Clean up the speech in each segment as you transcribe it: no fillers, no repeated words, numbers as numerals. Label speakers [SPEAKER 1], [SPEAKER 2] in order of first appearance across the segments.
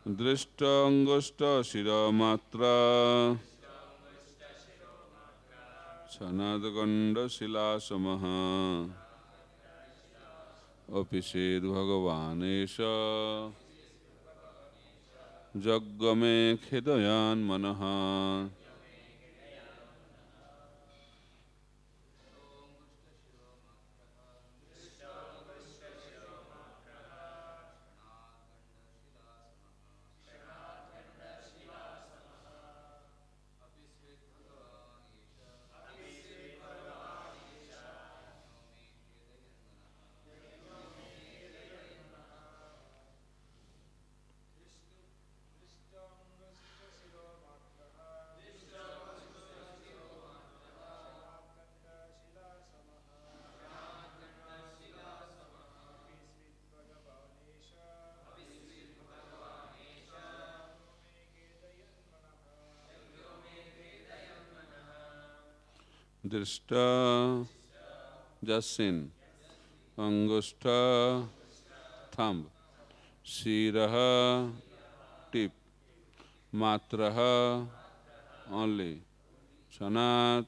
[SPEAKER 1] Drishta Shiramatra Sanadganda Silasamaha Apished Bhagavanesha Jaggame Khidayan Manaha. Drishta, just seen. Angushta, thumb. Shiraha, tip. Matraha, only. Sanat,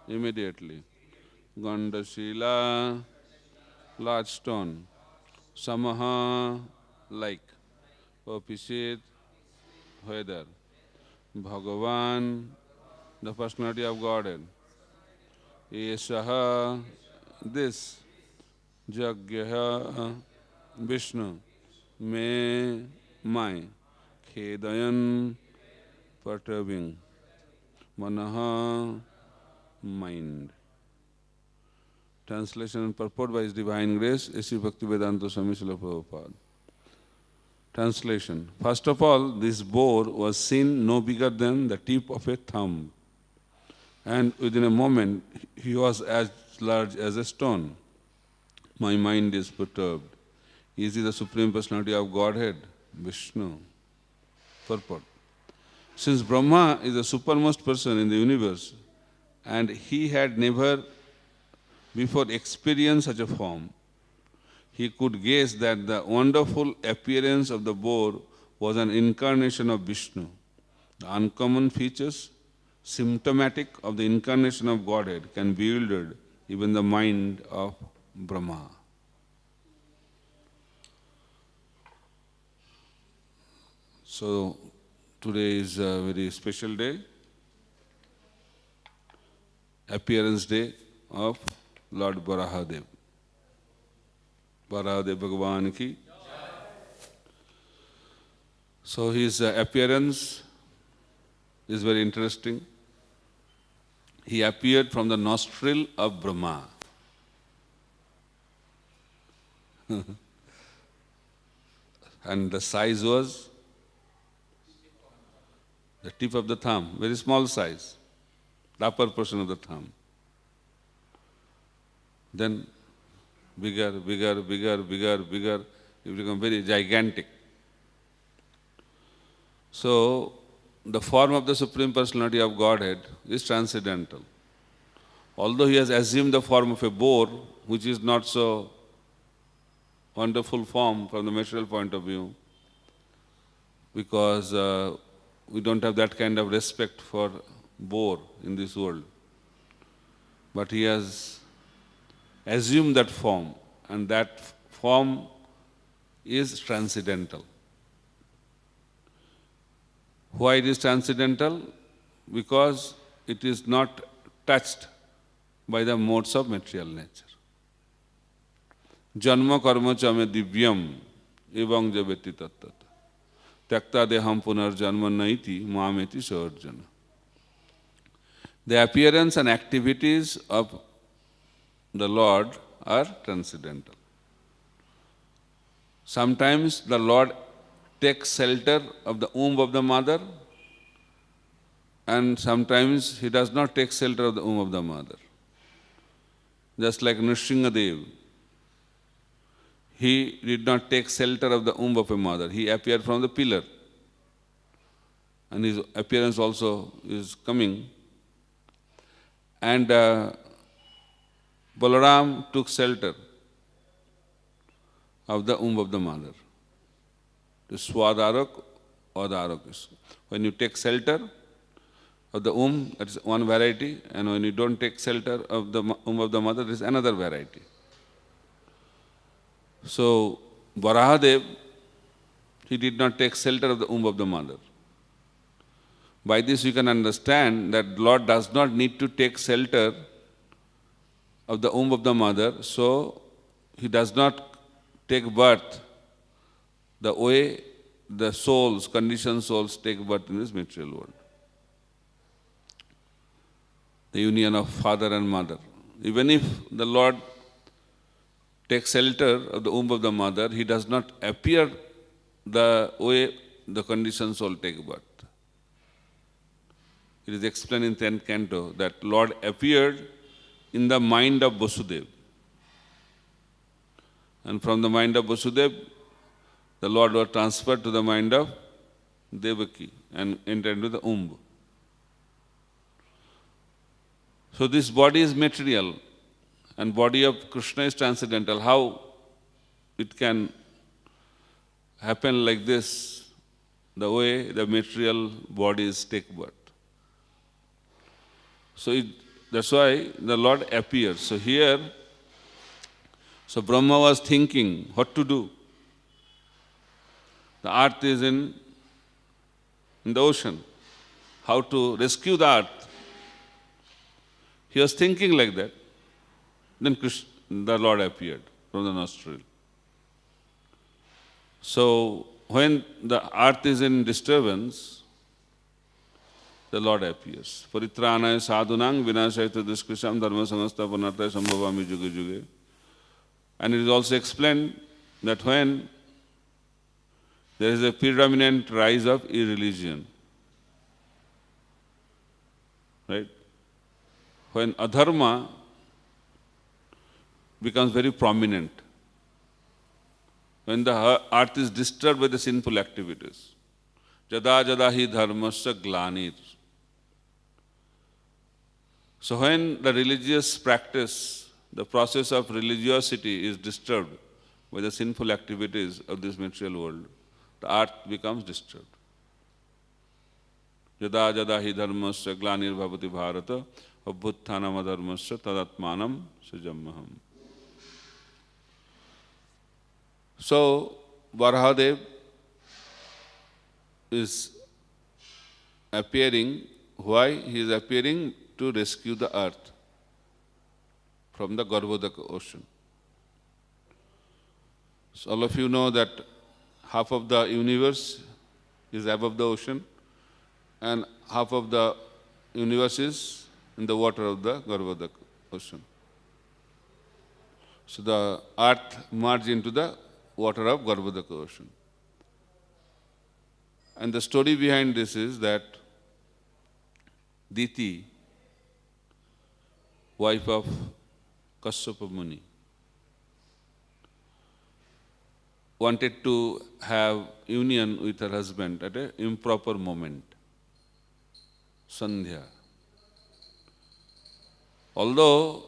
[SPEAKER 1] immediately. Gandashila, large stone. Samaha, like. Opposite, weather. Bhagavan, the personality of Godhead. Eshaha, this. Jagyaha, Vishnu. Me, my. Khedayan, perturbing. Manaha, mind. Translation and purport by His Divine Grace, A.C. Bhaktivedanta Swami Srila Prabhupada. Translation. First of all, this boar was seen no bigger than the tip of a thumb. And within a moment, he was as large as a stone. My mind is perturbed. Is he the Supreme Personality of Godhead? Vishnu. Purport. Since Brahma is the supermost person in the universe, and he had never before experienced such a form, he could guess that the wonderful appearance of the boar was an incarnation of Vishnu. The uncommon features, symptomatic of the incarnation of Godhead, can bewilder even the mind of Brahma. So, today is a very special day, appearance day of Lord Barahadev. Barahadev Bhagavan ki. So his appearance is very interesting. He appeared from the nostril of Brahma. And the size was the tip of the thumb, very small size, the upper portion of the thumb. Then bigger, bigger, bigger, bigger, bigger, it become very gigantic. So, the form of the Supreme Personality of Godhead is transcendental. Although he has assumed the form of a boar, which is not so wonderful form from the material point of view, because we don't have that kind of respect for boar in this world. But he has assumed that form, and that form is transcendental. Why it is transcendental? Because it is not touched by the modes of material nature. Janma karma cha me divyam evang javeti tattata. Tyakta deham punar janma naiti mameti sarjana. The appearance and activities of the Lord are transcendental. Sometimes the Lord takes shelter of the womb of the mother, and sometimes he does not take shelter of the womb of the mother. Just like Nrsimhadev, he did not take shelter of the womb of a mother. He appeared from the pillar, and his appearance also is coming. And Balaram took shelter of the womb of the mother. The Swadarak or the Arokis. When you take shelter of the womb, that is one variety, and when you don't take shelter of the womb of the mother, there is another variety. So, Barahadev, he did not take shelter of the womb of the mother. By this you can understand that Lord does not need to take shelter of the womb of the mother, so he does not take birth the way the souls, conditioned souls, take birth in this material world. The union of father and mother. Even if the Lord takes shelter of the womb of the mother, he does not appear the way the conditioned soul take birth. It is explained in 10th canto that Lord appeared in the mind of Vasudev. And from the mind of Vasudev, the Lord was transferred to the mind of Devaki and entered into the womb. So this body is material and body of Krishna is transcendental. How it can happen like this, the way the material bodies take birth. So that's why the Lord appears. So here, so Brahma was thinking what to do. The earth is in the ocean. How to rescue the earth. He was thinking like that. Then the Lord appeared from the nostril. So when the earth is in disturbance, the Lord appears. Paritranaya sadhunang vinashayata duskrisam dharma samasthapanarthaya sambhavami juge juge. And it is also explained that when there is a predominant rise of irreligion, right? When adharma becomes very prominent, when the earth is disturbed by the sinful activities, jada jada hi dharmasya glanir. So when the religious practice, the process of religiosity is disturbed by the sinful activities of this material world, the earth becomes disturbed. Jada jada hi dharmasya glanir bhavati bharata abhuttanam adharmasya tadatmanam sujammaham. So Barahadev is appearing. Why? He is appearing to rescue the earth from the Garbhodaka ocean. So all of you know that half of the universe is above the ocean and half of the universe is in the water of the Garbhodaka ocean. So the earth merged into the water of Garbhodaka ocean. And the story behind this is that Diti, wife of Kashyapa Muni, wanted to have union with her husband at an improper moment, Sandhya. Although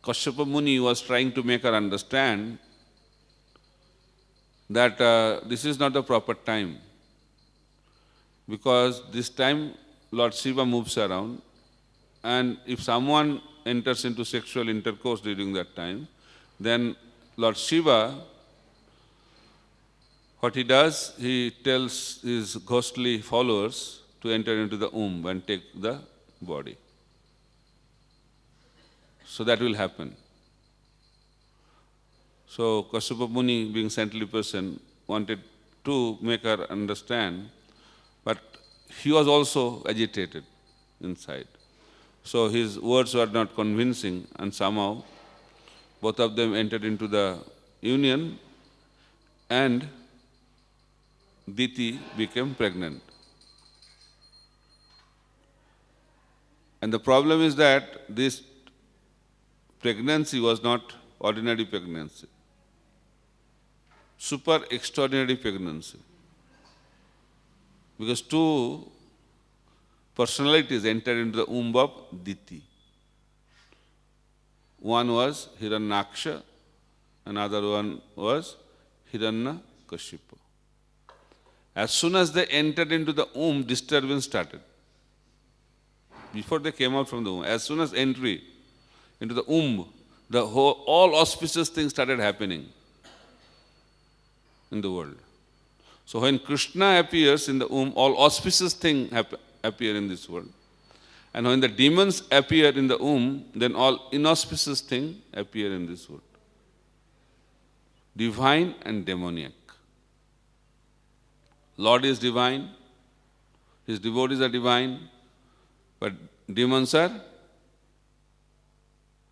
[SPEAKER 1] Kashyapa Muni was trying to make her understand that this is not the proper time, because this time Lord Shiva moves around, and if someone enters into sexual intercourse during that time, then Lord Shiva, what he does, he tells his ghostly followers to enter into the womb and take the body. So that will happen. So Kashyapa Muni, being saintly person, wanted to make her understand, but he was also agitated inside. So his words were not convincing, and somehow both of them entered into the union, and Diti became pregnant. And the problem is that this pregnancy was not ordinary pregnancy, super extraordinary pregnancy. Because two personalities entered into the womb of Diti. One was Hiranyaksha, another one was Kashyapa. As soon as they entered into the womb, disturbance started. Before they came out from the womb, as soon as entry into the womb, all auspicious things started happening in the world. So when Krishna appears in the womb, all auspicious things appear in this world. And when the demons appear in the womb, then all inauspicious things appear in this world. Divine and demoniac. Lord is divine, his devotees are divine, but demons are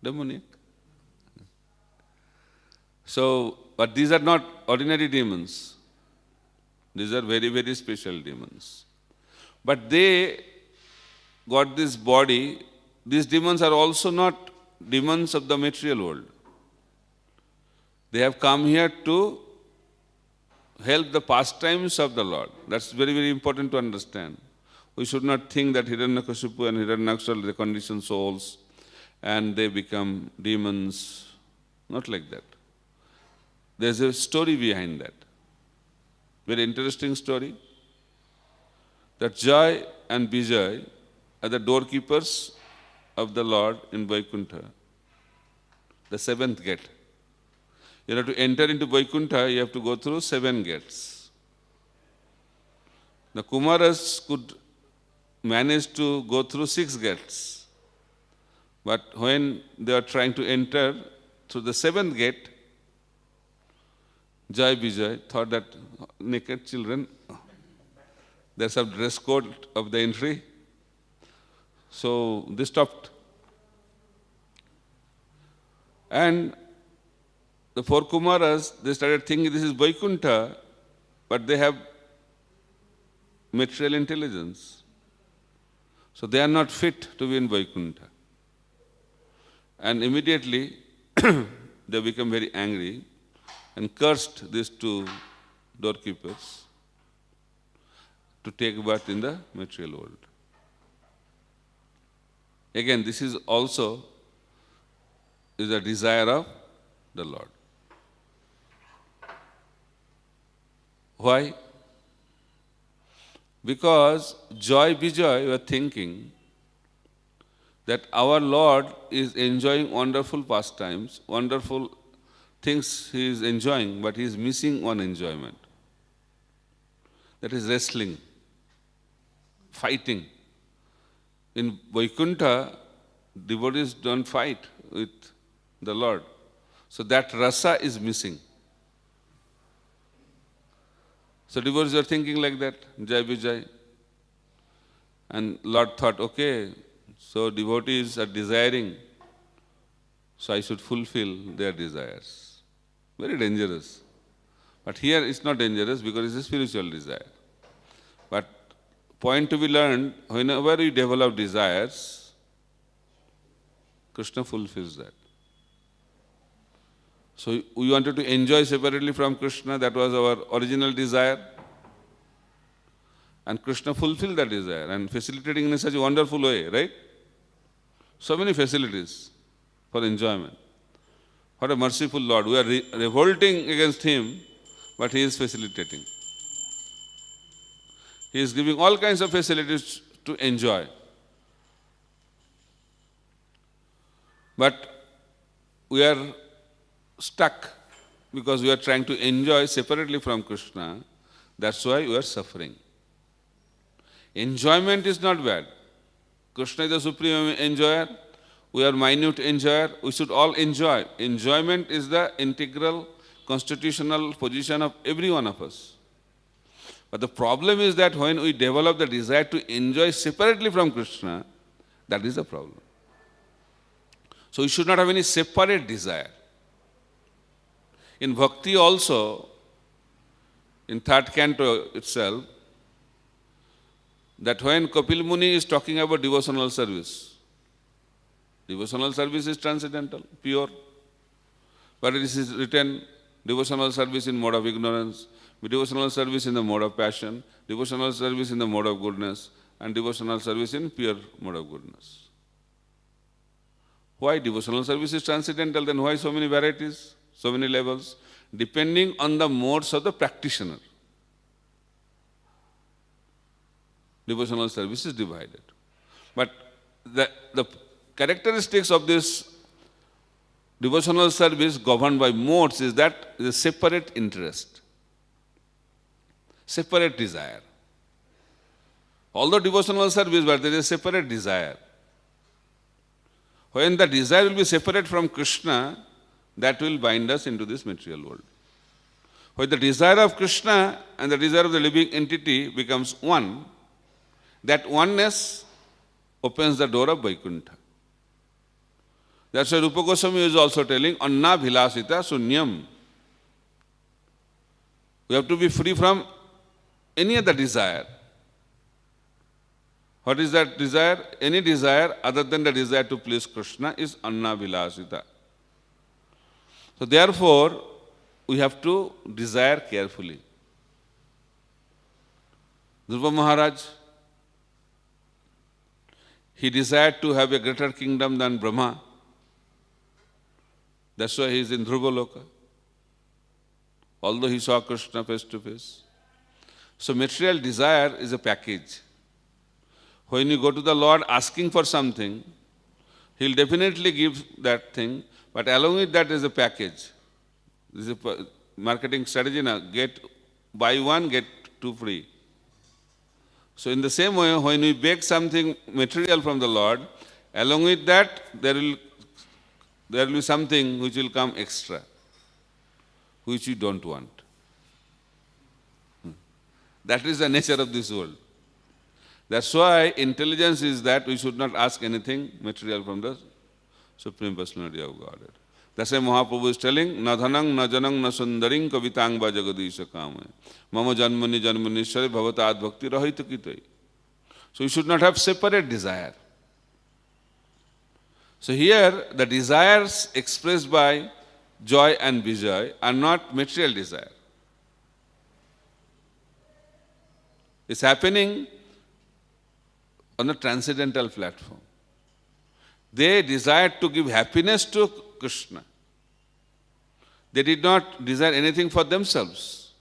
[SPEAKER 1] demoniac. So, but these are not ordinary demons. These are very, very special demons. But they got this body. These demons are also not demons of the material world. They have come here to help the pastimes of the Lord. That's very, very important to understand. We should not think that Hiranyakashipu and Hiranyaksha are the conditioned souls and they become demons. Not like that. There's a story behind that. Very interesting story. That Jai and Vijay are the doorkeepers of the Lord in Vaikuntha, the seventh gate. You have to enter into Vaikuntha, you have to go through 7 gates. The Kumaras could manage to go through 6 gates. But when they are trying to enter through the 7th gate, Jai Vijay thought that naked children, there's a dress code of the entry. So they stopped. And the 4 Kumaras, they started thinking this is Vaikuntha, but they have material intelligence. So they are not fit to be in Vaikuntha. And immediately they become very angry and cursed these 2 doorkeepers to take birth in the material world. Again, this is also a desire of the Lord. Why? Because Joy Vijay were thinking that our Lord is enjoying wonderful pastimes, wonderful things he is enjoying, but he is missing one enjoyment. That is wrestling, fighting. In Vaikuntha, devotees don't fight with the Lord. So that rasa is missing. So devotees are thinking like that, Jai Vijay. And Lord thought, okay, so devotees are desiring, so I should fulfill their desires. Very dangerous. But here it's not dangerous because it's a spiritual desire. But point to be learned, whenever you develop desires, Krishna fulfills that. So we wanted to enjoy separately from Krishna, that was our original desire. And Krishna fulfilled that desire and facilitating in such a wonderful way, right? So many facilities for enjoyment. What a merciful Lord. We are revolting against him, but he is facilitating. He is giving all kinds of facilities to enjoy. But we are stuck because we are trying to enjoy separately from Krishna. That's why we are suffering. Enjoyment is not bad. Krishna is the supreme enjoyer. We are minute enjoyer. We should all enjoy. Enjoyment is the integral constitutional position of every one of us. But the problem is that when we develop the desire to enjoy separately from Krishna, that is the problem. So we should not have any separate desire. In Bhakti also, in 3rd canto itself, that when Kapil Muni is talking about devotional service is transcendental, pure. But it is written devotional service in mode of ignorance, devotional service in the mode of passion, devotional service in the mode of goodness, and devotional service in pure mode of goodness. Why devotional service is transcendental, then why so many varieties? so many levels, depending on the modes of the practitioner. Devotional service is divided. But the characteristics of this devotional service governed by modes is that is a separate interest, separate desire. Although devotional service, but there is a separate desire. When the desire will be separate from Krishna, that will bind us into this material world. When the desire of Krishna and the desire of the living entity becomes one, that oneness opens the door of Vaikuntha. That's why Rupa Goswami is also telling, Anna Bhilasita Sunyam. We have to be free from any other desire. What is that desire? Any desire other than the desire to please Krishna is Anna Bhilasita. So therefore, we have to desire carefully. Dhruva Maharaj, he desired to have a greater kingdom than Brahma. That's why he is in Dhruva Loka, although he saw Krishna face to face. So material desire is a package. When you go to the Lord asking for something, He'll definitely give that thing, but along with that is a package. This is a marketing strategy now. Buy one, get two free. So in the same way, when we beg something material from the Lord, along with that, there will be something which will come extra, which you don't want. That is the nature of this world. That's why intelligence is that we should not ask anything material from the Supreme Personality of Godhead. That's why Mahaprabhu is telling, Na dhanang, na janang, na sundaring kavitang va jagadisha kamaya. Mama janmani janmanishwari bhavatad bhakti rahita kitai. So you should not have separate desire. So here, the desires expressed by joy and vijay are not material desire. It's happening on the transcendental platform. They desired to give happiness to Krishna. They did not desire anything for themselves.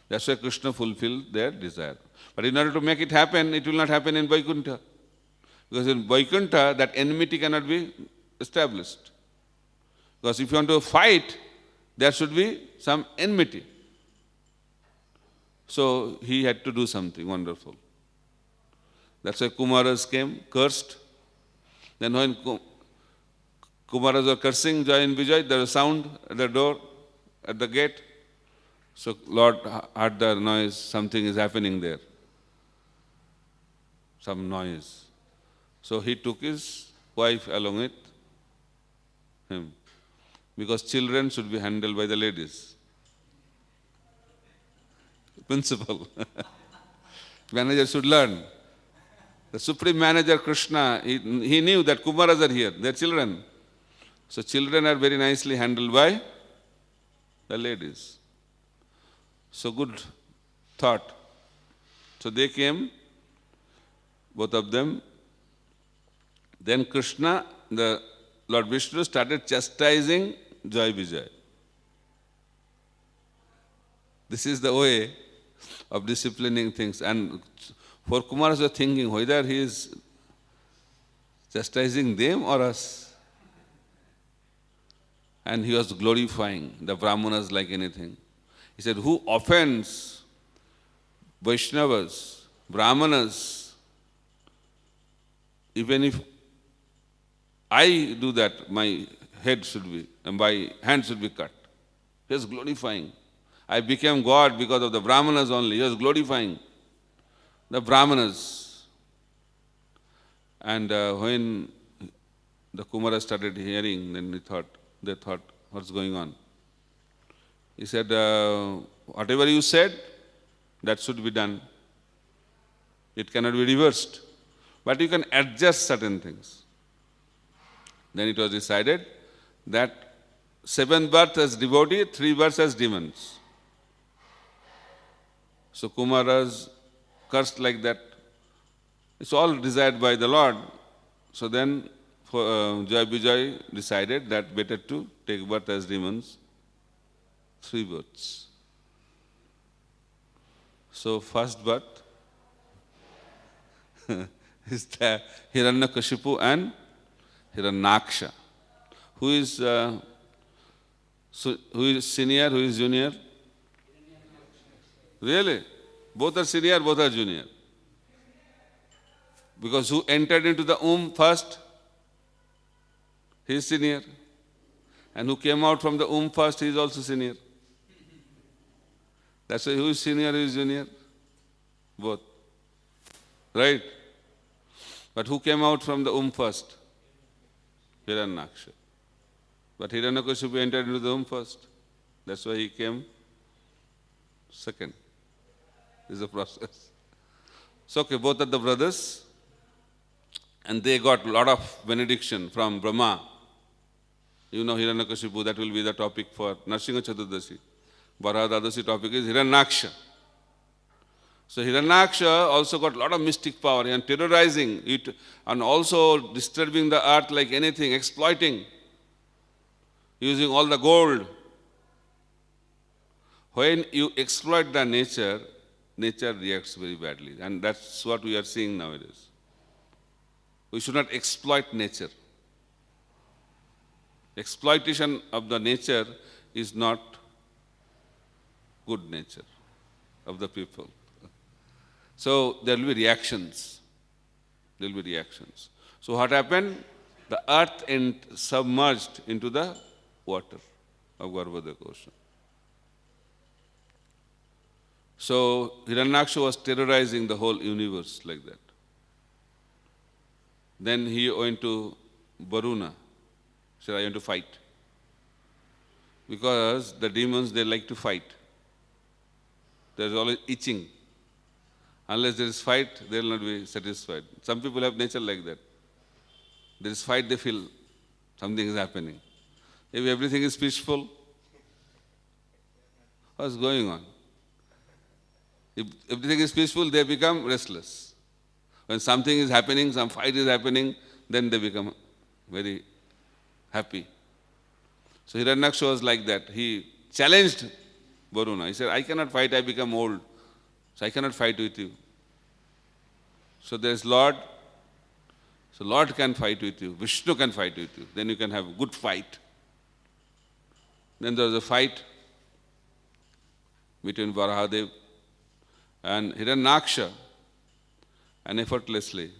[SPEAKER 1] That's why Krishna fulfilled their desire. But in order to make it happen, it will not happen in Vaikuntha. Because in Vaikuntha, that enmity cannot be established. Because if you want to fight, there should be some enmity. So he had to do something wonderful. That's why Kumaras came, cursed. Then when Kumaras were cursing Jai and Vijay, there was sound at the door, at the gate. So Lord heard the noise, something is happening there. Some noise. So he took his wife along with him. Because children should be handled by the ladies. Principle. Manager should learn. The Supreme Manager Krishna, he knew that Kumaras are here, they are children. So children are very nicely handled by the ladies. So good thought. So they came, both of them. Then Krishna, the Lord Vishnu, started chastising Jai Vijay. This is the way of disciplining things. And for Kumaras were thinking whether he is chastising them or us. And he was glorifying the Brahmanas like anything. He said, who offends Vaishnavas, Brahmanas, even if I do that, my head should be, and my hand should be cut. He was glorifying. I became God because of the Brahmanas only. He was glorifying the Brahmanas. And when the Kumara started hearing, then they thought, what's going on? He said, whatever you said, that should be done. It cannot be reversed. But you can adjust certain things. Then it was decided that 7 births as devotee, 3 births as demons. So Kumaras cursed like that. It's all desired by the Lord. So then Jai Vijay decided that better to take birth as demons, 3 births. So first birth is the Hiranyakashipu and Hiranyaksha. Who is senior, who is junior? Really? Both are senior, both are junior. Because who entered into the womb first? He is senior. And who came out from the womb first, he is also senior. That's why who is senior, who is junior? Both. Right? But who came out from the womb first? Hiranyaksha. But Hiranyakashipu entered into the womb first. That's why he came second. This is the process. So, okay, both are the brothers. And they got a lot of benediction from Brahma. You know Hiranyakashipu, that will be the topic for Narsingha Chaturdashi. Barahadev topic is Hiranyaksha. So Hiranyaksha also got a lot of mystic power and terrorizing it and also disturbing the earth like anything, exploiting, using all the gold. When you exploit the nature, nature reacts very badly. And that's what we are seeing nowadays. We should not exploit nature. Exploitation of the nature is not good nature of the people. So there will be reactions. There will be reactions. So what happened? The earth submerged into the water of Barahadev ocean. So Hiranyaksha was terrorizing the whole universe like that. Then he went to Varuna. Said, I want to fight. Because the demons, they like to fight. There is always itching. Unless there is fight, they will not be satisfied. Some people have nature like that. There is fight, they feel something is happening. If everything is peaceful, what's going on? If everything is peaceful, they become restless. When something is happening, some fight is happening, then they become very happy. So Hiranyaksha was like that. He challenged Varuna. He said, I cannot fight, I become old. So I cannot fight with you. So there is Lord. So Lord can fight with you. Vishnu can fight with you. Then you can have a good fight. Then there was a fight between Barahadev and Hiranyaksha. And effortlessly,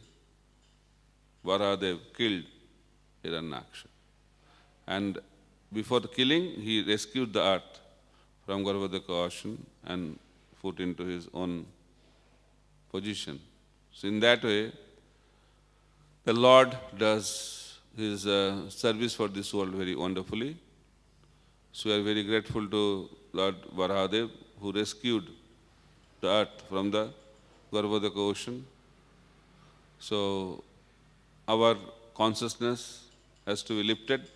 [SPEAKER 1] Barahadev killed Hiranyaksha. And before the killing, he rescued the earth from Barahadev ocean and put into his own position. So in that way, the Lord does his service for this world very wonderfully. So we are very grateful to Lord Barahadev who rescued the earth from the Barahadev ocean. So our consciousness has to be lifted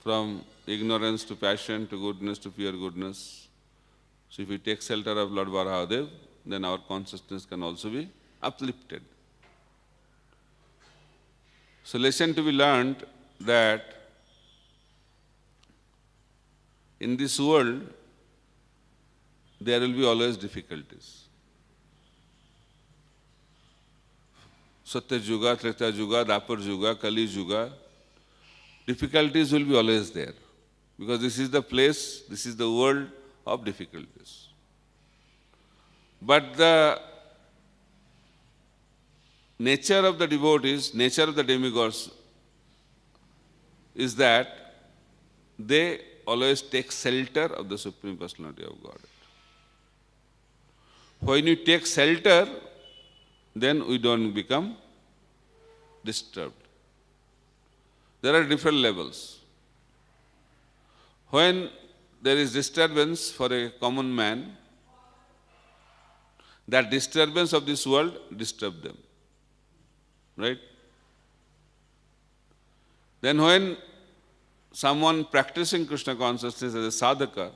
[SPEAKER 1] from ignorance to passion to goodness to pure goodness. So if we take shelter of Lord Barahadev, then our consciousness can also be uplifted. So lesson to be learned that in this world, there will be always difficulties. Satya Juga, Treta Juga, Dapur Juga, Kali Juga, difficulties will be always there. Because this is the place, this is the world of difficulties. But the nature of the devotees, nature of the demigods is that they always take shelter of the Supreme Personality of Godhead. When you take shelter, then we don't become disturbed. There are different levels. When there is disturbance for a common man, that disturbance of this world disturbs them. Right? Then when someone practicing Krishna consciousness as a sadhaka,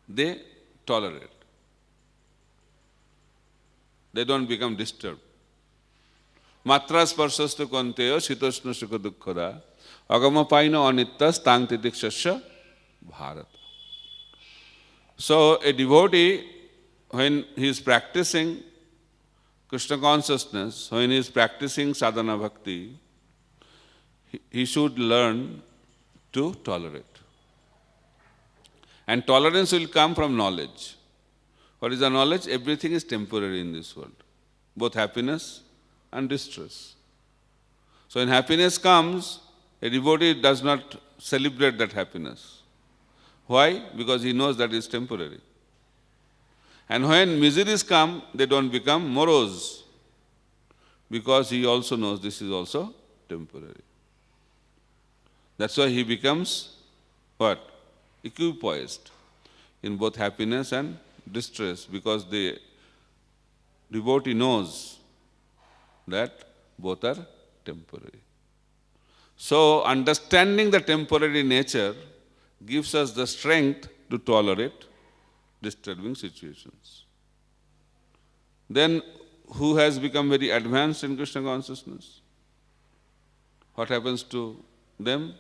[SPEAKER 1] they tolerate. They don't become disturbed. Matras parsastu konteyo sitoshna sukha dukkhada agama paino anittas tang titikshasya bharata. So a devotee, when he is practicing Krishna consciousness, when he is practicing sadhana bhakti, he should learn to tolerate. And tolerance will come from knowledge. What is the knowledge? Everything is temporary in this world, both happiness and distress. So when happiness comes, a devotee does not celebrate that happiness. Why? Because he knows that it is temporary. And when miseries come, they don't become morose, because he also knows this is also temporary. That's why he becomes what? Equipoised in both happiness and distress, because the devotee knows that both are temporary. So understanding the temporary nature gives us the strength to tolerate disturbing situations. Then who has become very advanced in Krishna consciousness? What happens to them?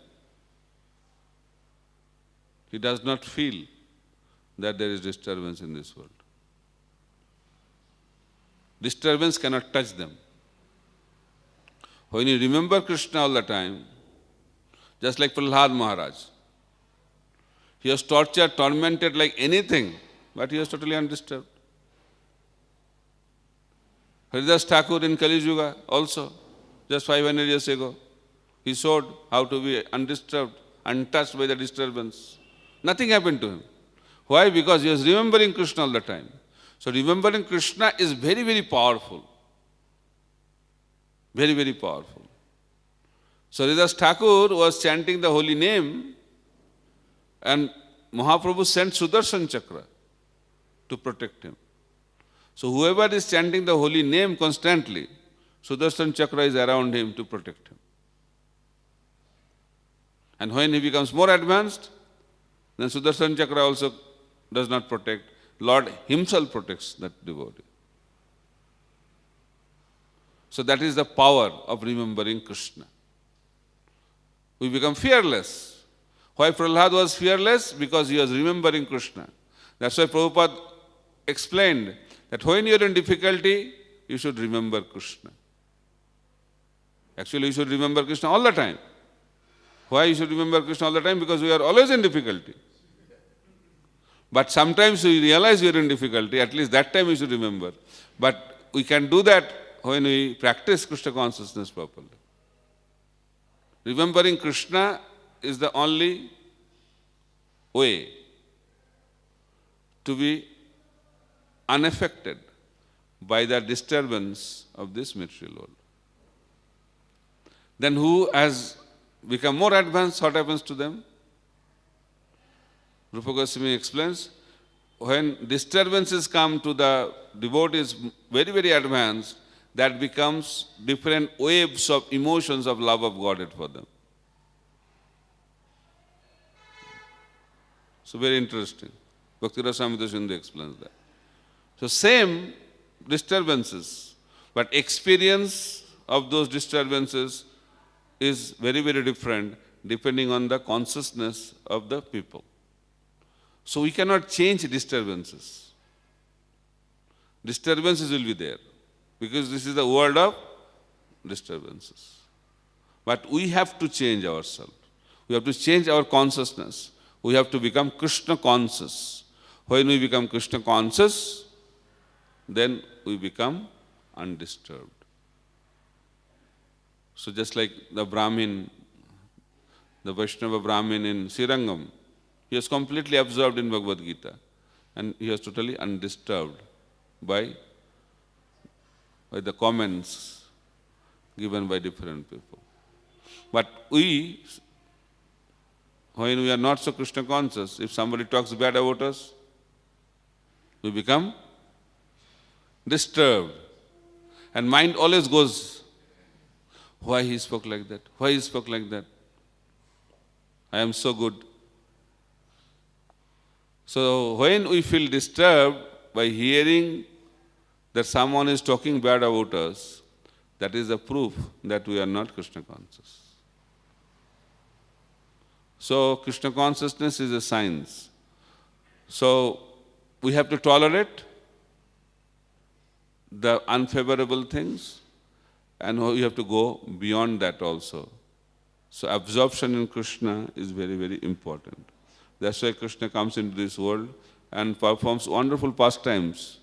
[SPEAKER 1] He does not feel that there is disturbance in this world. Disturbance cannot touch them. When you remember Krishna all the time, just like Prahlad Maharaj, he was tortured, tormented like anything, but he was totally undisturbed. Haridas Thakur in Kali Yuga also, just 500 years ago, he showed how to be undisturbed, untouched by the disturbance. Nothing happened to him. Why? Because he was remembering Krishna all the time. So remembering Krishna is very, very powerful. Very, very powerful. So Haridas Thakur was chanting the holy name, and Mahaprabhu sent Sudarshan Chakra to protect him. So whoever is chanting the holy name constantly, Sudarshan Chakra is around him to protect him. And when he becomes more advanced, then Sudarshan Chakra also does not protect. Lord himself protects that devotee. So that is the power of remembering Krishna. We become fearless. Why Prahlad was fearless? Because he was remembering Krishna. That's why Prabhupada explained that when you are in difficulty, you should remember Krishna. Actually, you should remember Krishna all the time. Why you should remember Krishna all the time? Because we are always in difficulty. But sometimes we realize we are in difficulty, at least that time we should remember. But we can do that when we practice Krishna consciousness properly. Remembering Krishna is the only way to be unaffected by the disturbance of this material world. Then who has become more advanced, what happens to them? Rupa Goswami explains, when disturbances come to the devotees very, very advanced, that becomes different waves of emotions of love of Godhead for them. So very interesting. Bhakti Rasamrita Sindhu explains that. So same disturbances, but experience of those disturbances is very, very different depending on the consciousness of the people. So we cannot change disturbances. Disturbances will be there because this is the world of disturbances. But we have to change ourselves. We have to change our consciousness. We have to become Krishna conscious. When we become Krishna conscious, then we become undisturbed. So just like the Brahmin, the Vaishnava Brahmin in Srirangam, he was completely absorbed in Bhagavad Gita and he was totally undisturbed by the comments given by different people. But we, when we are not so Krishna conscious, if somebody talks bad about us, we become disturbed. And mind always goes, why he spoke like that? Why he spoke like that? I am so good. So when we feel disturbed by hearing that someone is talking bad about us, That is the proof that we are not Krishna conscious. So Krishna consciousness is a science. So we have to tolerate the unfavorable things, and we have to go beyond that also. So absorption in Krishna is very, very important. That's why Krishna comes into this world and performs wonderful pastimes.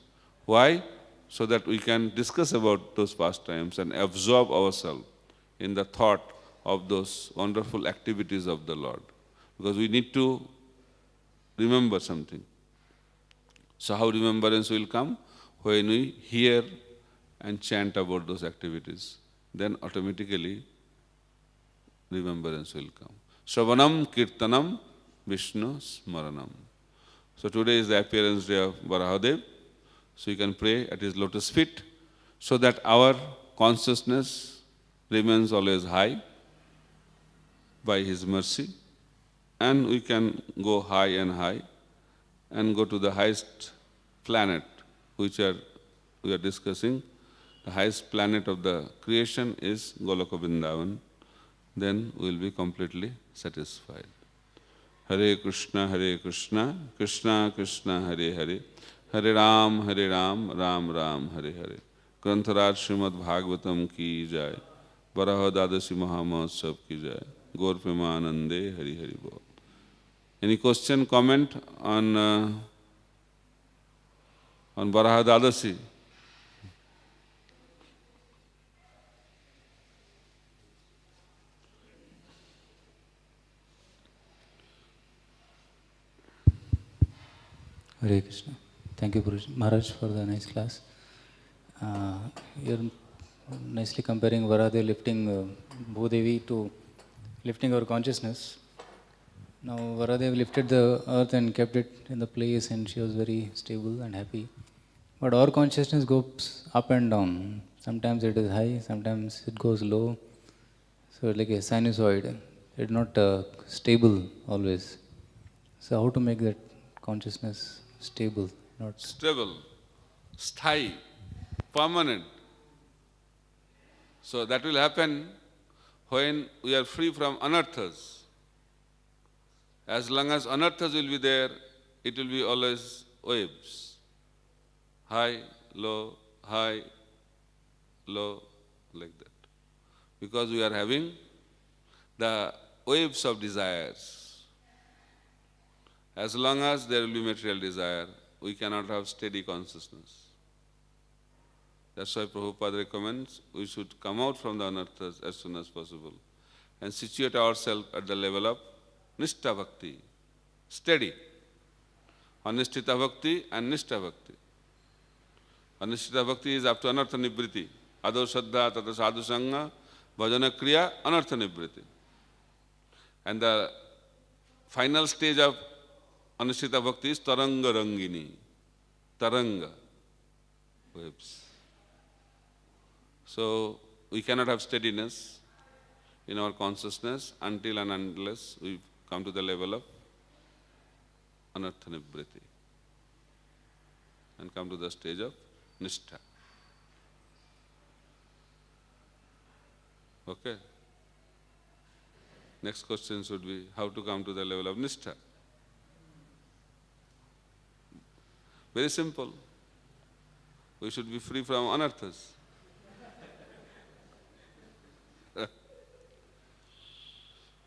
[SPEAKER 1] Why? So that we can discuss about those pastimes and absorb ourselves in the thought of those wonderful activities of the Lord. Because we need to remember something. So how remembrance will come? When we hear and chant about those activities, then automatically remembrance will come. Shravanam Kirtanam Vishnu Smaranam. So today is the appearance day of Barahadev. So you can pray at his lotus feet so that our consciousness remains always high by his mercy. And we can go high and go to the highest planet which we are discussing. The highest planet of the creation is Goloka Vrindavan. Then we will be completely satisfied. Hare Krishna, Krishna Krishna, Hare Hare, Hare Ram, Ram Ram, Hare Hare. Grantharaj Srimad Bhagavatam ki jai, Barahadev Mahamahotsav ki jai, Gaur Premanande, Hari Hari Bol. Any question, comment on Barahadev?
[SPEAKER 2] Hare Krishna. Thank you, Maharaj, for the nice class. You're nicely comparing Varahadev lifting Bhudevi to lifting our consciousness. Now, Varahadev lifted the earth and kept it in the place, and she was very stable and happy. But our consciousness goes up and down. Sometimes it is high, sometimes it goes low. So, like a sinusoid. It's not stable always. So, how to make that consciousness stable? Not
[SPEAKER 1] stable, sthai, permanent. So that will happen when we are free from anarthas. As long as anarthas will be there, it will be always waves. High, low, like that. Because we are having the waves of desires. As long as there will be material desire, we cannot have steady consciousness. That's why Prabhupada recommends we should come out from the anarthas as soon as possible and situate ourselves at the level of Nishtha Bhakti, steady. Anishtita Bhakti and Nishtha Bhakti. Anishtita Bhakti is up to Anartha Nibriti. Ado Shraddha Tata Sadhu Sangha Bhajana Kriya Anartha Nibriti. And the final stage of Anishtita Bhakti is Taranga Rangini. Taranga. Waves. So we cannot have steadiness in our consciousness until and unless we come to the level of Anartha Nibriti and come to the stage of Nishtha. Okay? Next question should be how to come to the level of Nishtha. Very simple. We should be free from anarthas.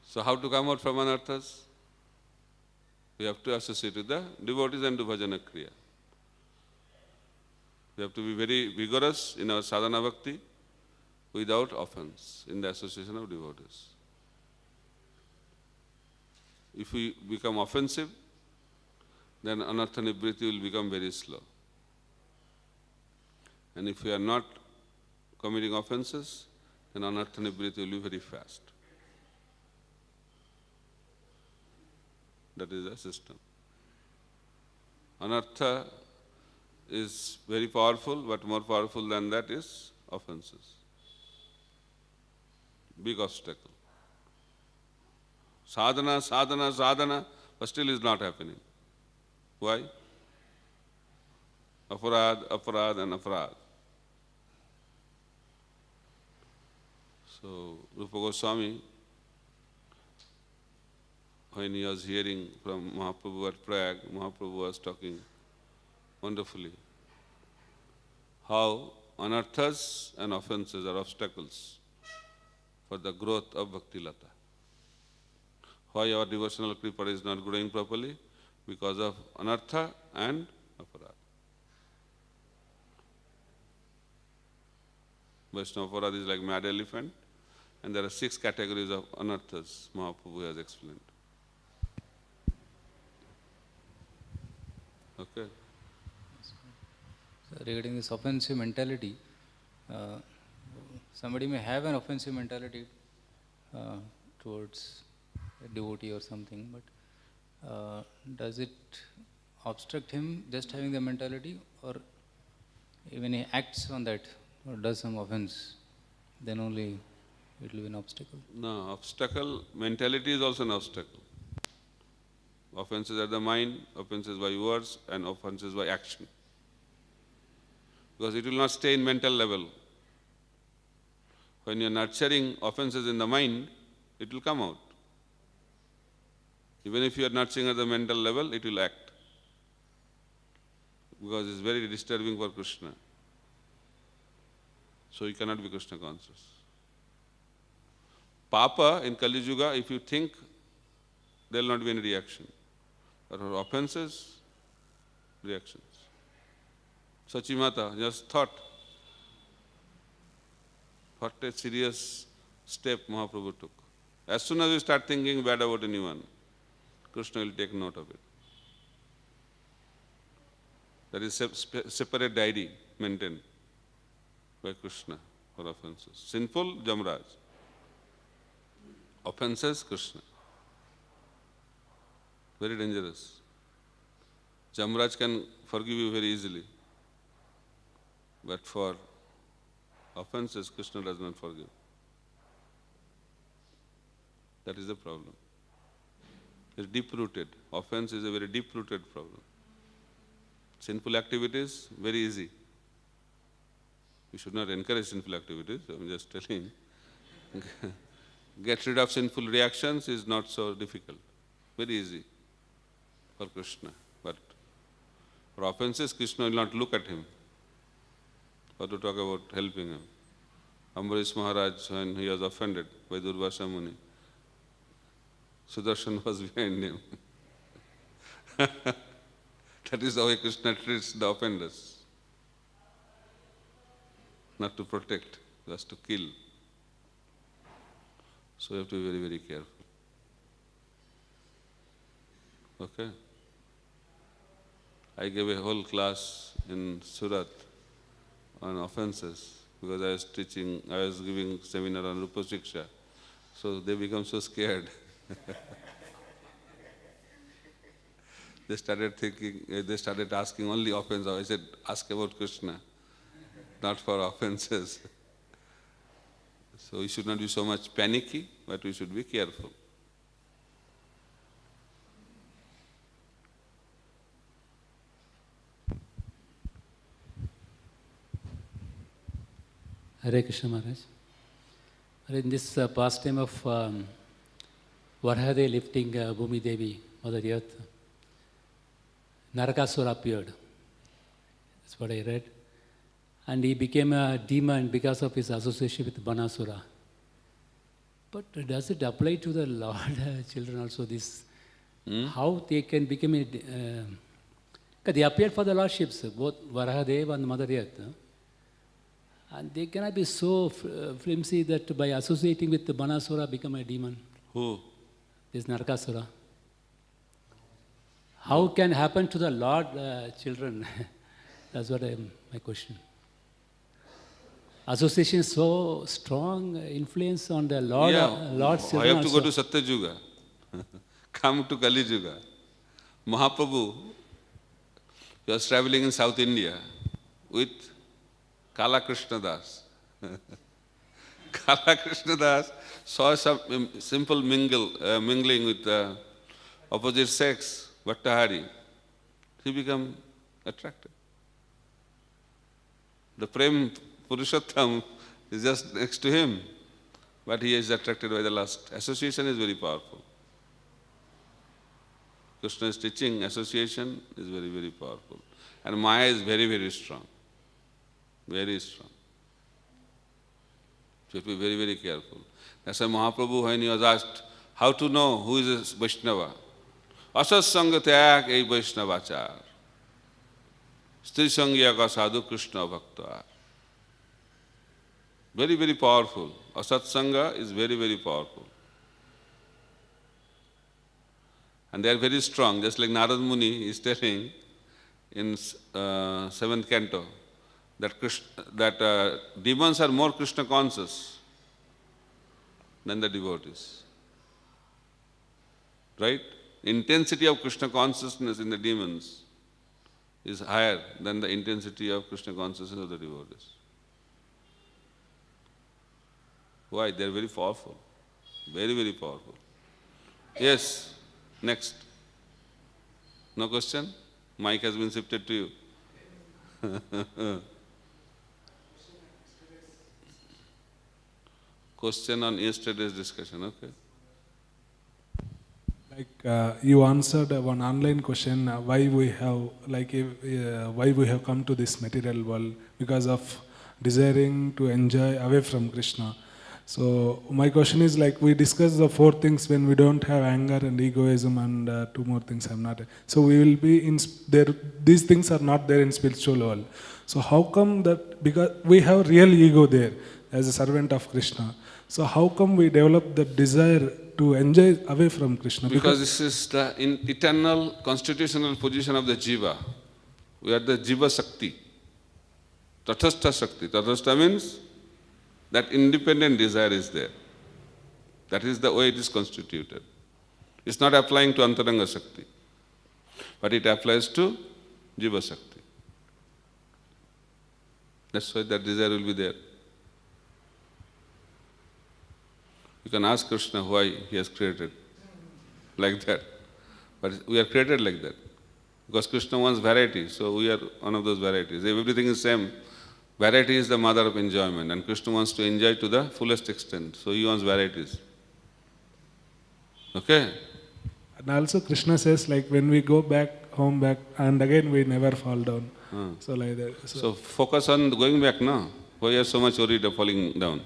[SPEAKER 1] So how to come out from anarthas? We have to associate with the devotees and do bhajana kriya. We have to be very vigorous in our sadhana bhakti without offense in the association of devotees. If we become offensive, then anartha nibriti will become very slow. And if we are not committing offenses, then anartha nibriti will be very fast. That is the system. Anartha is very powerful, but more powerful than that is offenses. Big obstacle. Sadhana, sadhana, sadhana, but still is not happening. Why? Aparad, aparad and aparad. So Rupa Goswami, when he was hearing from Mahaprabhu at Prayag, Mahaprabhu was talking wonderfully how anarthas and offenses are obstacles for the growth of Bhakti Lata. Why our devotional kripa is not growing properly? Because of anartha and aparad. Vaishnava aparad is like mad elephant, and there are 6 categories of anarthas Mahaprabhu has explained. Okay.
[SPEAKER 2] So regarding this offensive mentality, somebody may have an offensive mentality towards a devotee or something, but does it obstruct him just having the mentality, or even he acts on that or does some offense, then only it will be an obstacle?
[SPEAKER 1] No, obstacle, mentality is also an obstacle. Offenses are the mind, offenses by words, and offenses by action. Because it will not stay in mental level. When you are nurturing offenses in the mind, it will come out. Even if you are nurturing at the mental level, it will act. Because it's very disturbing for Krishna. So you cannot be Krishna conscious. Papa in Kali Yuga, if you think, there will not be any reaction. But for offenses, reactions. Sachimata just thought, what a serious step Mahaprabhu took. As soon as you start thinking bad about anyone, Krishna will take note of it. There is a separate diary maintained by Krishna for offenses. Sinful, Jamraj. Offenses, Krishna. Very dangerous. Jamraj can forgive you very easily. But for offenses, Krishna does not forgive. That is the problem. It's deep-rooted. Offense is a very deep-rooted problem. Sinful activities, very easy. We should not encourage sinful activities, I'm just telling. Get rid of sinful reactions is not so difficult. Very easy for Krishna. But for offenses, Krishna will not look at him or to talk about helping him. Ambarish Maharaj, when he was offended by Durvasa Muni, Sudarshan was behind him. That is the way Krishna treats the offenders. Not to protect, just to kill. So you have to be very, very careful. Okay? I gave a whole class in Surat on offenses because I was giving seminar on Rupa Shiksha. So they become so scared. They started asking only offenses. I said, ask about Krishna, not for offenses. So we should not be so much panicky, but we should be careful.
[SPEAKER 3] Hare Krishna Maharaj. In this pastime of Barahadev lifting Bhumi Devi, Mother Earth, Narakasura appeared. That's what I read. And he became a demon because of his association with Banasura. But does it apply to the Lord children also, this? How they can become a... they appeared for the Lordships, both Barahadev and Mother Earth. And they cannot be so flimsy that by associating with the Banasura become a demon.
[SPEAKER 1] Who?
[SPEAKER 3] This Narakasura. How can happen to the Lord children? That's what my question. Association is so strong influence on the Lord, Lord's children.
[SPEAKER 1] I have to go to Satya Yuga. Come to Kali Yuga. Mahaprabhu was traveling in South India with Kala Krishna Das. Kala Krishna Das saw some simple mingling with the opposite sex, Bhattahari. He became attracted. The Prem Purushottam is just next to him. but he is attracted by the lust. Association is very powerful. Krishna's teaching, association is very, very powerful. And Maya is very, very strong. Very strong. So you have to be very, very careful. That's why Mahaprabhu, when he was asked, how to know who is a Vaishnava? Asat sanga tyak ei Vaishnavachar. Stri sangyaka sadhu Krishna bhakta. Very, very powerful. Asat sanga is very, very powerful. And they are very strong, just like Narad Muni is telling in 7th canto, that demons are more Krishna conscious than the devotees. Right? Intensity of Krishna consciousness in the demons is higher than the intensity of Krishna consciousness of the devotees. Why? They are very powerful. Very, very powerful. Yes. Next. No question? Mic has been shifted to you. Question on yesterday's discussion, okay.
[SPEAKER 4] Like you answered one online question, why we have come to this material world because of desiring to enjoy away from Krishna. So my question is, like, we discussed the 4 things when we don't have anger and egoism, and 2 more things have not. So we will be in there. These things are not there in spiritual world. So how come that? Because we have real ego there as a servant of Krishna. So how come we develop the desire to enjoy away from Krishna?
[SPEAKER 1] Because this is the eternal constitutional position of the jiva. We are the jiva Shakti. Tathastha Shakti. Tathastha means that independent desire is there. That is the way it is constituted. It's not applying to Antaranga Shakti, but it applies to Jiva Shakti. That's why that desire will be there. You can ask Krishna why he has created like that. But we are created like that. Because Krishna wants variety, so we are one of those varieties. If everything is same, variety is the mother of enjoyment, and Krishna wants to enjoy to the fullest extent. So he wants varieties. Okay?
[SPEAKER 4] And also Krishna says, like, when we go back, home back, and again we never fall down. So like that.
[SPEAKER 1] So focus on going back now. Why you are so much worried of falling down?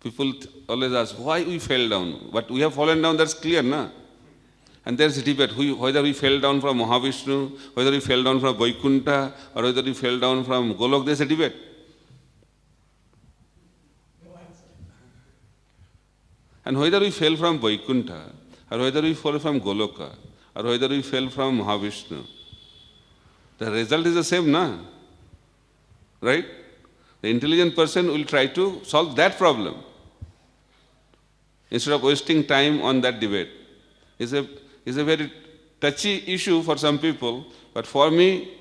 [SPEAKER 1] People always ask, why we fell down? But we have fallen down, that's clear, na? And there is a debate, whether we fell down from Mahavishnu, whether we fell down from Vaikuntha, or whether we fell down from Golok, there is a debate. And whether we fell from Vaikuntha, or whether we fell from Goloka, or whether we fell from Mahavishnu, the result is the same, na? Right? The intelligent person will try to solve that problem instead of wasting time on that debate. It's a very touchy issue for some people, but for me,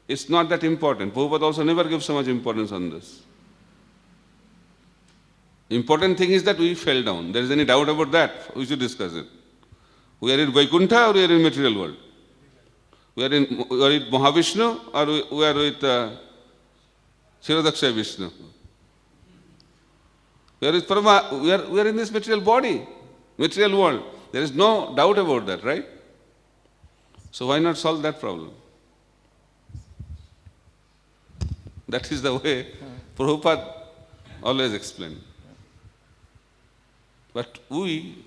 [SPEAKER 1] it's not that important. Prabhupada also never gives so much importance on this. Important thing is that we fell down. There is any doubt about that? We should discuss it. We are in Vaikuntha or we are in material world? We are with Mahavishnu or we are with Shirodaksha Vishnu? We are with Parama, we are in this material body, material world. There is no doubt about that, right? So why not solve that problem? That is the way Prabhupada always explained. But we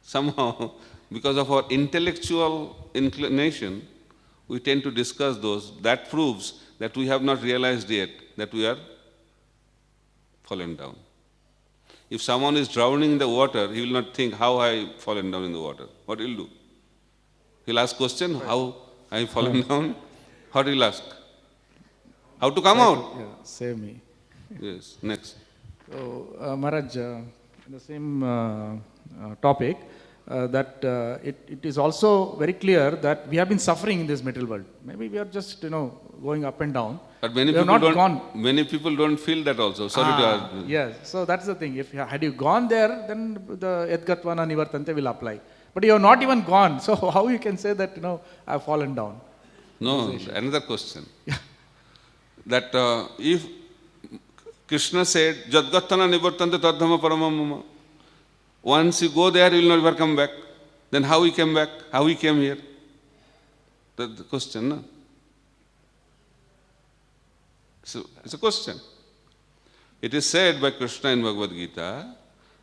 [SPEAKER 1] somehow, because of our intellectual inclination, we tend to discuss those. That proves that we have not realized yet that we are fallen down. If someone is drowning in the water, he will not think how I fallen down in the water. What he will do? He'll ask question, how I have fallen down? What he'll ask? How to come out?
[SPEAKER 5] Yeah, save me.
[SPEAKER 1] Yes, next.
[SPEAKER 5] So, Maharaj, the same topic, that it is also very clear that we have been suffering in this material world. Maybe we are just, going up and down.
[SPEAKER 1] But many people don't feel that also. Sorry to ask.
[SPEAKER 5] Yes, so that's the thing. Had you gone there, then the Yadgatvana Nivartante will apply. But you have not even gone, so how you can say that, I have fallen down?
[SPEAKER 1] No, another question. That if Krishna said, Jadgattana nivartante tadhama paramam mama. Once you go there, you will never come back. Then how he came back? How he came here? That's the question, no? So it's a question. It is said by Krishna in Bhagavad Gita,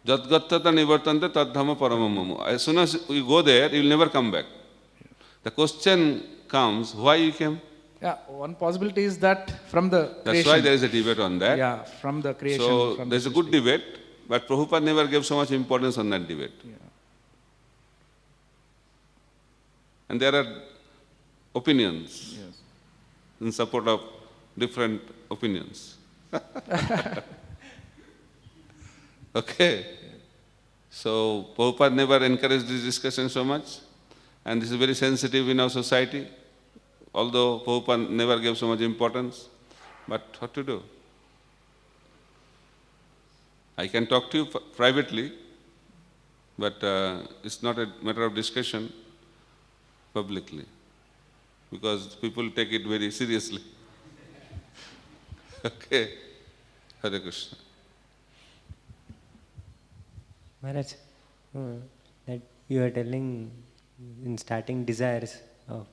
[SPEAKER 1] Jadgattata nivartante tadhama paramam mama. As soon as you go there, you will never come back. The question comes, why you came?
[SPEAKER 5] Yeah, one possibility is that from the
[SPEAKER 1] That's
[SPEAKER 5] creation.
[SPEAKER 1] why there is a debate on that.
[SPEAKER 5] Yeah, from the creation.
[SPEAKER 1] So
[SPEAKER 5] from
[SPEAKER 1] there's a good debate, but Prabhupada never gave so much importance on that debate.
[SPEAKER 5] Yeah.
[SPEAKER 1] And there are opinions
[SPEAKER 5] Yes.
[SPEAKER 1] in support of different opinions. Okay. So Prabhupada never encouraged this discussion so much, and this is very sensitive in our society. Although Prabhupada never gave so much importance, but what to do? I can talk to you privately, but it's not a matter of discussion publicly, because people take it very seriously. Okay, Hare Krishna.
[SPEAKER 6] Maharaj, that you are telling in starting desires of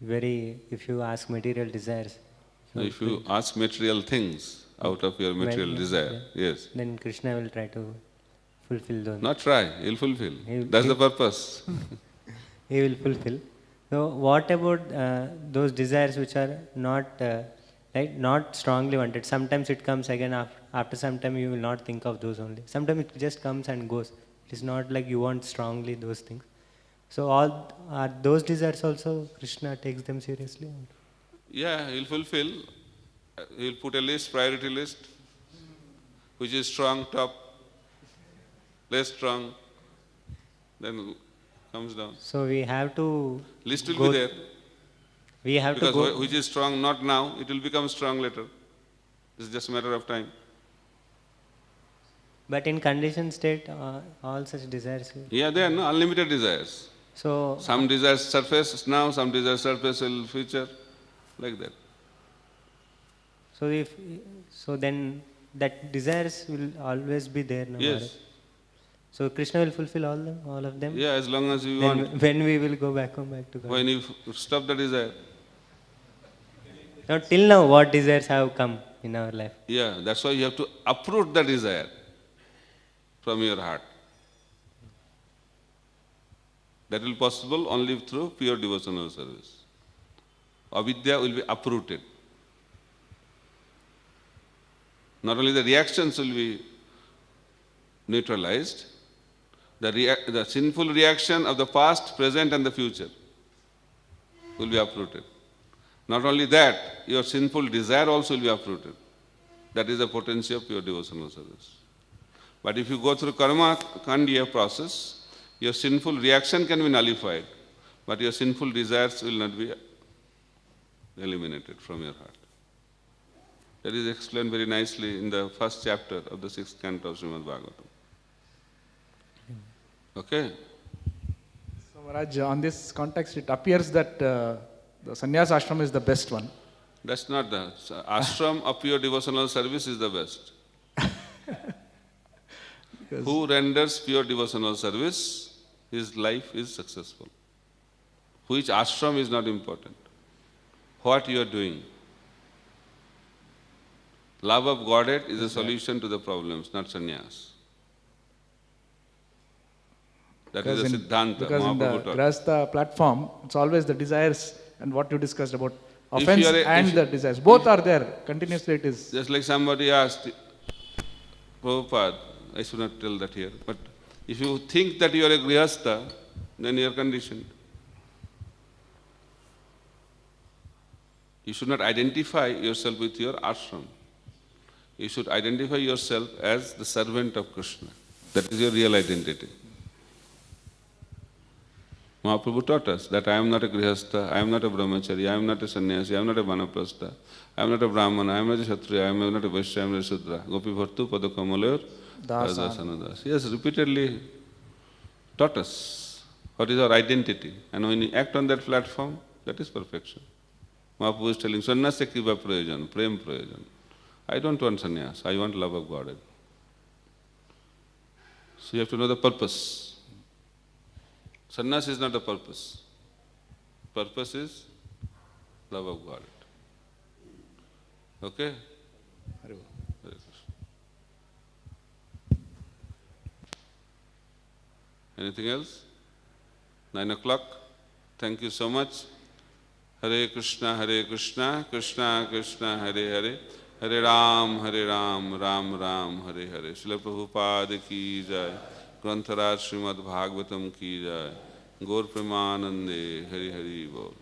[SPEAKER 6] if you ask material desires. So
[SPEAKER 1] If you ask material things out of your material desire, yes.
[SPEAKER 6] Then Krishna will try to fulfill those.
[SPEAKER 1] Not try, he'll fulfill.
[SPEAKER 6] He'll-
[SPEAKER 1] That's the purpose.
[SPEAKER 6] He will fulfill. So what about those desires which are not not strongly wanted? Sometimes it comes again after some time you will not think of those only. Sometimes it just comes and goes. It is not like you want strongly those things. So all are those desires also Krishna takes them seriously?
[SPEAKER 1] Yeah, he'll fulfill. He'll put a list, priority list, which is strong, top, less strong, then comes down.
[SPEAKER 6] So we have to
[SPEAKER 1] List will
[SPEAKER 6] go-
[SPEAKER 1] be there.
[SPEAKER 6] we have
[SPEAKER 1] Because
[SPEAKER 6] to go.
[SPEAKER 1] which is strong not now, it will become strong later. It's just a matter of time.
[SPEAKER 6] But in conditioned state, all such desires.
[SPEAKER 1] Yeah, there are no unlimited desires.
[SPEAKER 6] So
[SPEAKER 1] Some desires surface now, some desires surface in future, like that.
[SPEAKER 6] so then that desires will always be there. No,
[SPEAKER 1] Yes.
[SPEAKER 6] Maharaj? So Krishna will fulfill all of them.
[SPEAKER 1] Yeah, as long as you
[SPEAKER 6] Then
[SPEAKER 1] want.
[SPEAKER 6] when we will go back home, back to God.
[SPEAKER 1] When you stop the desire.
[SPEAKER 6] Now till now, what desires have come in our life?
[SPEAKER 1] Yeah, that's why you have to uproot the desire from your heart. That will be possible only through pure devotional service. Avidya will be uprooted. Not only the reactions will be neutralized, the sinful reaction of the past, present and the future will be uprooted. Not only that, your sinful desire also will be uprooted. That is the potency of pure devotional service. But if you go through karma kandiya process, your sinful reaction can be nullified, but your sinful desires will not be eliminated from your heart. That is explained very nicely in the first chapter of the 6th canto of Srimad Bhagavatam. Okay?
[SPEAKER 5] So Maharaj, on this context, it appears that the sannyas ashram is the best one.
[SPEAKER 1] That's not the ashram of pure devotional service is the best. Who renders pure devotional service, his life is successful. Which ashram is not important. What you are doing. Love of Godhead is a solution to the problems, not sannyas. That is a Siddhanta.
[SPEAKER 5] Because in the
[SPEAKER 1] Mahaprabhu taught.
[SPEAKER 5] Grahastha platform, it's always the desires and what you discussed about
[SPEAKER 1] If
[SPEAKER 5] offense
[SPEAKER 1] you are a-
[SPEAKER 5] and
[SPEAKER 1] if-
[SPEAKER 5] the desires. Both are there. Continuously it is.
[SPEAKER 1] Just like somebody asked Prabhupada, I should not tell that here, but if you think that you are a grihastha, then you are conditioned. You should not identify yourself with your ashram. You should identify yourself as the servant of Krishna. That is your real identity. Mahaprabhu taught us that I am not a grihastha, I am not a brahmachari, I am not a sannyasi, I am not a vanaprastha, I am not a brahmana, I am not a kshatriya, I am not a vaishya, I am not a shudra. Gopi bhartu padakamalayur dasanadadas. Yes, repeatedly taught us what is our identity. And when you act on that platform, that is perfection. Mahaprabhu is telling, sannasya kiva prayojan, prem prayojan. I don't want sannyas, I want love of God. So you have to know the purpose. Sannyas is not the purpose. Purpose is love of God. Okay? Hare Krishna. Anything else? 9 o'clock. Thank you so much. Hare Krishna, Krishna Krishna, Hare Hare, Hare Ram, Ram Ram, Hare Hare. Srila Prabhupada ki jai, Grantaraj Srimad Bhagavatam ki jai, Gaur Premanande, Hare Hare Bol.